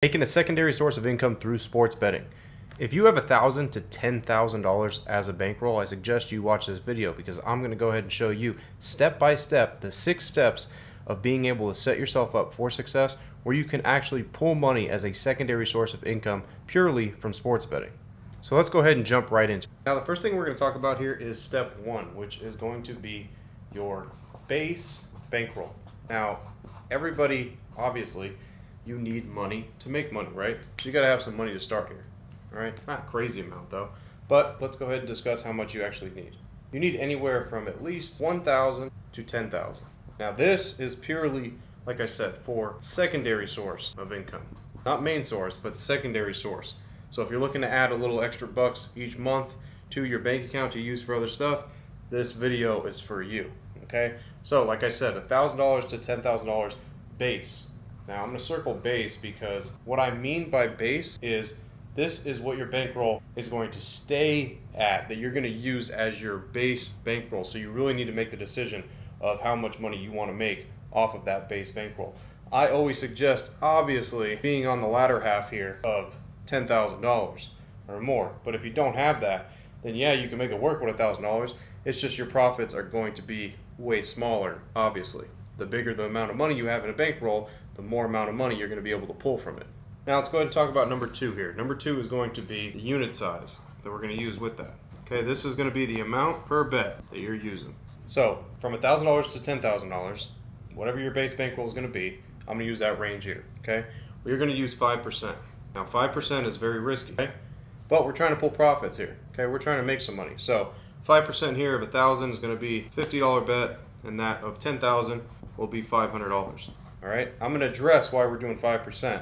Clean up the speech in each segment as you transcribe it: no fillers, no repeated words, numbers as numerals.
Making a secondary source of income through sports betting. If you have $1,000 to $10,000 as a bankroll, I suggest you watch this video because I'm going to go ahead and show you step by step the 6 steps of being able to set yourself up for success where you can actually pull money as a secondary source of income purely from sports betting. So let's go ahead and jump right into it. Now the first thing we're going to talk about here is step 1, which is going to be your base bankroll. Now everybody, obviously, you need money to make money, right? So you got to have some money to start here. All right, not a crazy amount though, but let's go ahead and discuss how much you actually need. You need anywhere from at least $1,000 to $10,000. Now this is purely, like I said, for secondary source of income. Not main source, but secondary source. So if you're looking to add a little extra bucks each month to your bank account to use for other stuff, this video is for you, okay? So like I said, $1,000 to $10,000 base. Now I'm going to circle base because what I mean by base is this is what your bankroll is going to stay at, that you're going to use as your base bankroll. So you really need to make the decision of how much money you want to make off of that base bankroll. I always suggest, obviously, being on the latter half here of $10,000 or more. But if you don't have that, then yeah, you can make it work with $1,000. It's just your profits are going to be way smaller, obviously. The bigger the amount of money you have in a bankroll, the more amount of money you're going to be able to pull from it. Now let's go ahead and talk about number 2 here. Number 2 is going to be the unit size that we're going to use with that. Okay, this is going to be the amount per bet that you're using. So from $1,000 to $10,000, whatever your base bankroll is going to be, I'm going to use that range here. Okay, we're going to use 5%. Now 5% is very risky, okay? But we're trying to pull profits here. Okay, we're trying to make some money. So 5% here of 1,000 is going to be $50 bet, and that of 10,000 will be $500. All right, I'm going to address why we're doing 5%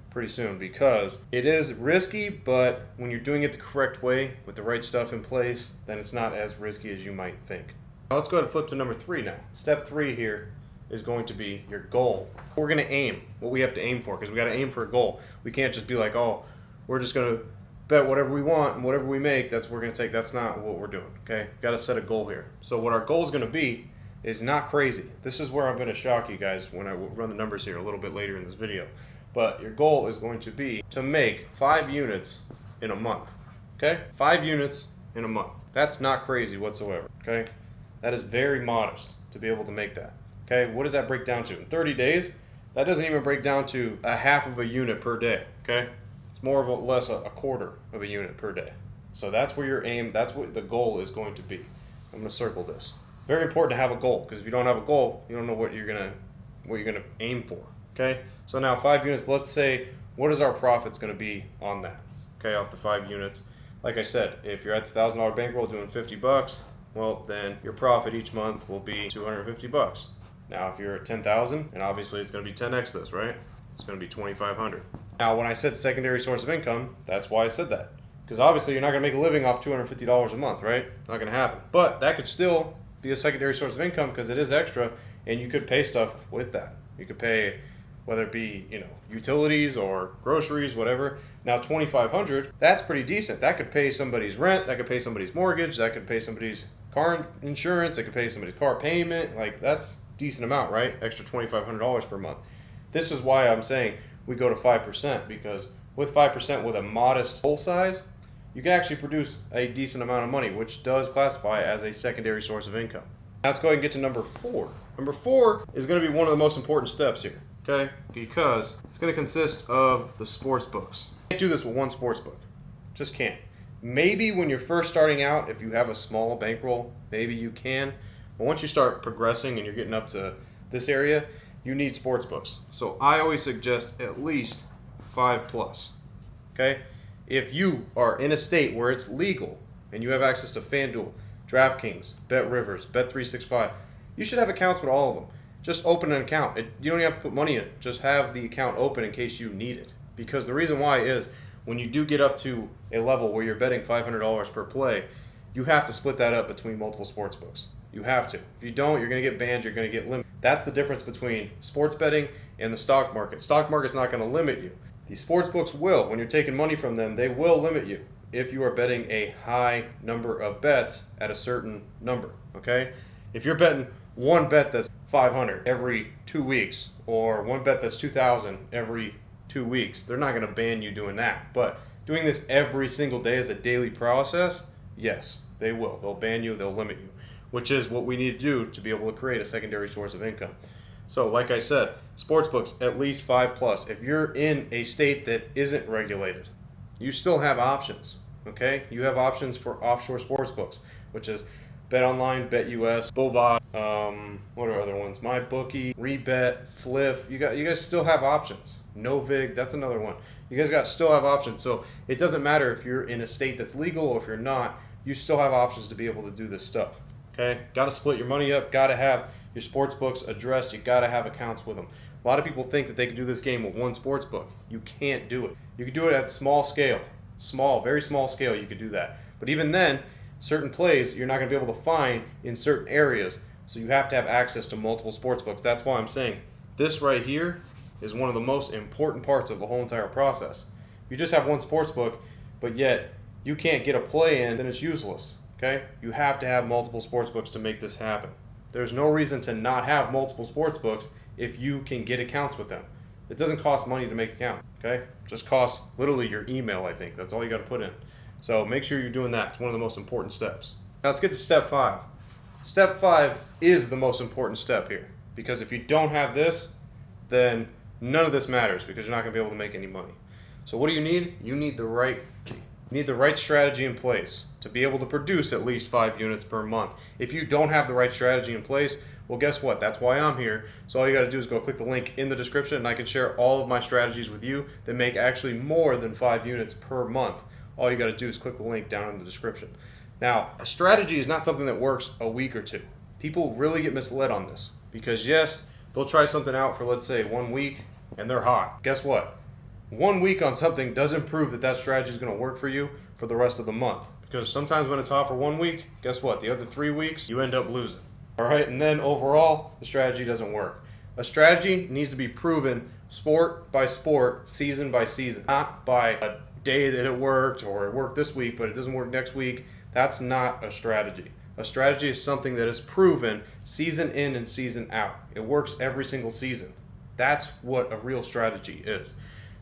pretty soon because it is risky, but when you're doing it the correct way with the right stuff in place, then it's not as risky as you might think. Now let's go ahead and flip to number 3 now. Step 3 here is going to be your goal. We're going to aim what we have to aim for because we got to aim for a goal. We can't just be like, oh, we're just going to bet whatever we want and whatever we make, that's what we're going to take. That's not what we're doing, okay? Got to set a goal here. So what our goal is going to be is not crazy. This is where I'm going to shock you guys when I run the numbers here a little bit later in this video. But your goal is going to be to make 5 units in a month, okay? 5 units in a month. That's not crazy whatsoever, okay? That is very modest to be able to make that, okay? What does that break down to? In 30 days, that doesn't even break down to a half of a unit per day, okay? It's more or less a quarter of a unit per day. So that's where your aim, that's what the goal is going to be. I'm going to circle this. Very important to have a goal because if you don't have a goal, you don't know what you're gonna aim for. Okay, so now 5 units. Let's say what is our profits going to be on that? Okay, off the 5 units. Like I said, if you're at the $1,000 bankroll doing $50, well then your profit each month will be $250. Now if you're at 10,000, and obviously it's going to be 10x this, right? It's going to be 2,500. Now when I said secondary source of income, that's why I said that because obviously you're not going to make a living off $250 a month, right? Not going to happen. But that could still be a secondary source of income because it is extra and you could pay stuff with that. You could pay whether it be, utilities or groceries, whatever. Now $2,500, that's pretty decent. That could pay somebody's rent, that could pay somebody's mortgage, that could pay somebody's car insurance, it could pay somebody's car payment. Like that's a decent amount, right? Extra $2,500 per month. This is why I'm saying we go to 5% because with 5% with a modest goal size, you can actually produce a decent amount of money, which does classify as a secondary source of income. Now let's go ahead and get to number 4. Number 4 is going to be one of the most important steps here, okay? Because it's going to consist of the sports books. You can't do this with one sports book. Just can't. Maybe when you're first starting out, if you have a small bankroll, maybe you can. But once you start progressing and you're getting up to this area, you need sports books. So I always suggest at least 5+, okay? If you are in a state where it's legal and you have access to FanDuel, DraftKings, BetRivers, Bet365, you should have accounts with all of them. Just open an account. You don't even have to put money in it. Just have the account open in case you need it. Because the reason why is when you do get up to a level where you're betting $500 per play, you have to split that up between multiple sports books. You have to. If you don't, you're going to get banned, you're going to get limited. That's the difference between sports betting and the stock market. Stock market's not going to limit you. The sports books will. When you're taking money from them, they will limit you if you are betting a high number of bets at a certain number, okay? If you're betting one bet that's 500 every 2 weeks or one bet that's 2,000 every 2 weeks, they're not going to ban you doing that. But doing this every single day as a daily process, yes, they will. They'll ban you, they'll limit you, which is what we need to do to be able to create a secondary source of income. So like I said, sports books, at least 5+. If you're in a state that isn't regulated, you still have options, okay? You have options for offshore sports books, which is BetOnline, BetUS, Bovada, what are other ones? MyBookie, Rebet, Fliff. You guys still have options. Novig, that's another one. You guys still have options. So it doesn't matter if you're in a state that's legal or if you're not, you still have options to be able to do this stuff. Okay? Got to split your money up, got to have your sports books addressed, you got to have accounts with them. A lot of people think that they can do this game with one sports book. You can't do it. You can do it at small scale. Small, very small scale, you could do that. But even then, certain plays you're not going to be able to find in certain areas, so you have to have access to multiple sports books. That's why I'm saying this right here is one of the most important parts of the whole entire process. If you just have one sports book, but yet you can't get a play in, then it's useless. Okay? You have to have multiple sports books to make this happen. There's no reason to not have multiple sports books if you can get accounts with them. It doesn't cost money to make accounts. Okay? It just costs literally your email, I think. That's all you got to put in. So make sure you're doing that. It's one of the most important steps. Now let's get to step 5. Step 5 is the most important step here, because if you don't have this, then none of this matters, because you're not going to be able to make any money. So what do you need? You need the right strategy in place to be able to produce at least 5 units per month. If you don't have the right strategy in place, well, guess what? That's why I'm here. So all you got to do is go click the link in the description, and I can share all of my strategies with you that make actually more than 5 units per month. All you got to do is click the link down in the description. Now, a strategy is not something that works a week or two. People really get misled on this, because yes, they'll try something out for, let's say, 1 week and they're hot. Guess what? 1 week on something doesn't prove that that strategy is going to work for you for the rest of the month, because sometimes when it's hot for 1 week, guess what? The other 3 weeks you end up losing. All right, and then overall the strategy doesn't work. A strategy needs to be proven sport by sport, season by season, not by a day that it worked, or it worked this week but it doesn't work next week. That's not a strategy. A strategy is something that is proven season in and season out. It works every single season. That's what a real strategy is.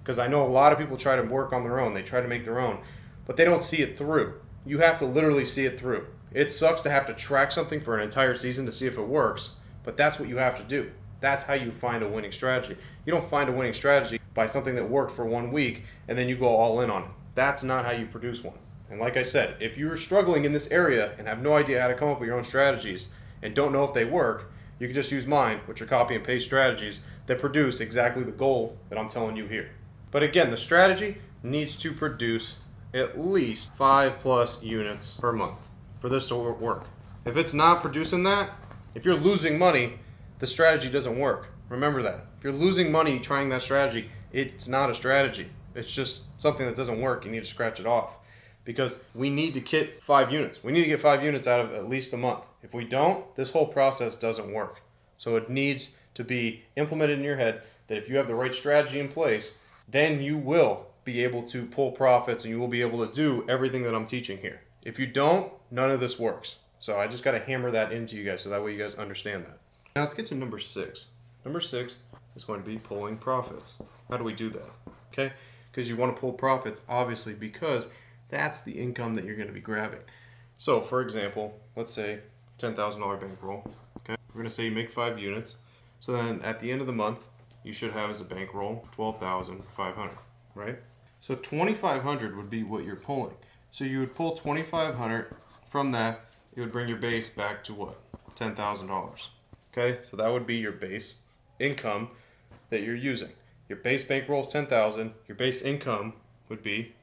Because I know a lot of people try to work on their own, they try to make their own, but they don't see it through. You have to literally see it through. It sucks to have to track something for an entire season to see if it works, but that's what you have to do. That's how you find a winning strategy. You don't find a winning strategy by something that worked for 1 week and then you go all in on it. That's not how you produce one. And like I said, if you're struggling in this area and have no idea how to come up with your own strategies and don't know if they work, you can just use mine, which are copy and paste strategies that produce exactly the goal that I'm telling you here. But again, the strategy needs to produce at least 5+ units per month for this to work. If it's not producing that, if you're losing money, the strategy doesn't work. Remember that. If you're losing money trying that strategy, it's not a strategy. It's just something that doesn't work. You need to scratch it off, because we need to get 5 units. We need to get 5 units out of at least a month. If we don't, this whole process doesn't work. So it needs to be implemented in your head that if you have the right strategy in place, then you will be able to pull profits and you will be able to do everything that I'm teaching here. If you don't, none of this works. So I just got to hammer that into you guys so that way you guys understand that. Now let's get to number 6. Number 6 is going to be pulling profits. How do we do that? Okay, because you want to pull profits, obviously, because that's the income that you're going to be grabbing. So for example, let's say $10,000 bankroll. Okay, we're going to say you make 5 units. So then at the end of the month, you should have as a bankroll $12,500, right? So $2,500 would be what you're pulling. So you would pull $2,500 from that. It would bring your base back to what? $10,000. Okay, so that would be your base income that you're using. Your base bankroll is $10,000. Your base income would be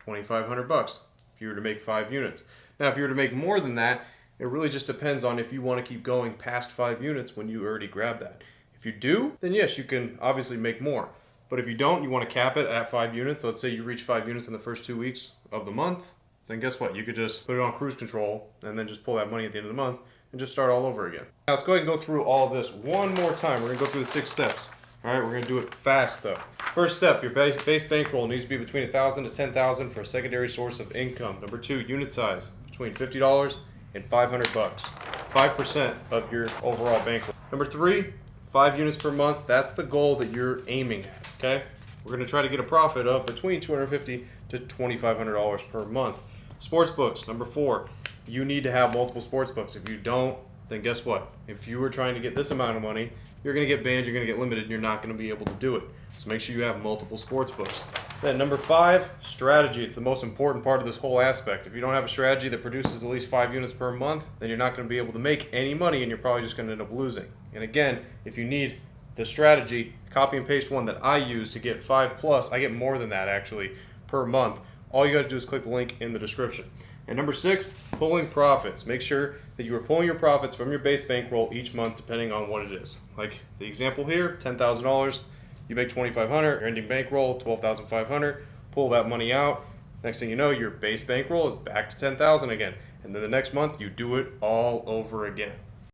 $2,500 if you were to make 5 units. Now, if you were to make more than that, it really just depends on if you want to keep going past 5 units when you already grabbed that. If you do, then yes, you can obviously make more. But if you don't, you want to cap it at 5 units. Let's say you reach 5 units in the first 2 weeks of the month, then guess what? You could just put it on cruise control and then just pull that money at the end of the month and just start all over again. Now let's go ahead and go through all of this one more time. We're going to go through the 6 steps. All right, we're going to do it fast though. First step, your base bankroll needs to be between $1,000 to $10,000 for a secondary source of income. Number 2, unit size between $50 and $500, 5% of your overall bankroll. Number 3, 5 units per month. That's the goal that you're aiming at. Okay. We're going to try to get a profit of between $250 to $2,500 per month. Sports books, number 4. You need to have multiple sports books. If you don't, then guess what? If you were trying to get this amount of money, you're going to get banned, you're going to get limited, and you're not going to be able to do it. So make sure you have multiple sports books. Then number 5, strategy. It's the most important part of this whole aspect. If you don't have a strategy that produces at least 5 units per month, then you're not going to be able to make any money, and you're probably just going to end up losing. And again, if you need the strategy, copy and paste one that I use to get 5 plus. I get more than that actually per month. All you got to do is click the link in the description. And number 6, pulling profits. Make sure that you are pulling your profits from your base bankroll each month depending on what it is. Like the example here, $10,000, you make $2,500, your ending bankroll, $12,500, pull that money out. Next thing you know, your base bankroll is back to $10,000 again. And then the next month, you do it all over again.